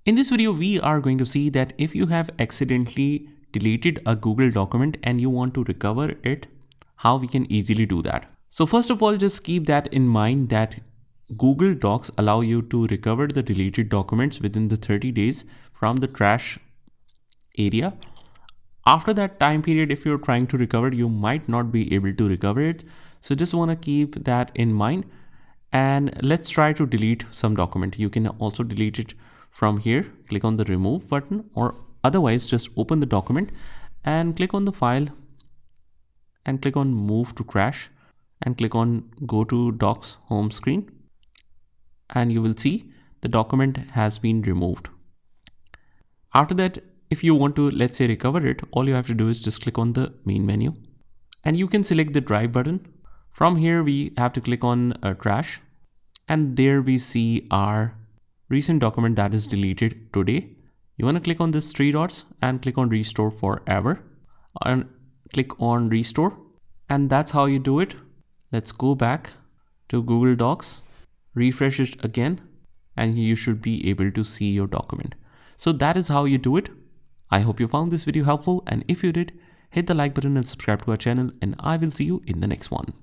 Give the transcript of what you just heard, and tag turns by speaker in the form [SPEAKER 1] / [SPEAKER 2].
[SPEAKER 1] In this video, we are going to see that if you have accidentally deleted a Google document and you want to recover it, how we can easily do that. So first of all, just keep that in mind that Google Docs allow you to recover the deleted documents within the 30 days from the trash area. After that time period, if you're trying to recover, you might not be able to recover it. So just want to keep that in mind. And let's try to delete some document. You can also delete it from here. Click on the remove button, or otherwise just open the document and click on the file and click on move to trash and click on go to docs home screen, and you will see the document has been removed. After that, if you want to, let's say, recover it, all you have to do is just click on the main menu and you can select the drive button. From here, we have to click on trash, and there we see our recent document that is deleted today. You want to click on this three dots and click on restore forever and click on restore, and that's how you do it. Let's go back to Google Docs, refresh it again, and you should be able to see your document. So that is how you do it. I hope you found this video helpful, and if you did, hit the like button and subscribe to our channel, and I will see you in the next one.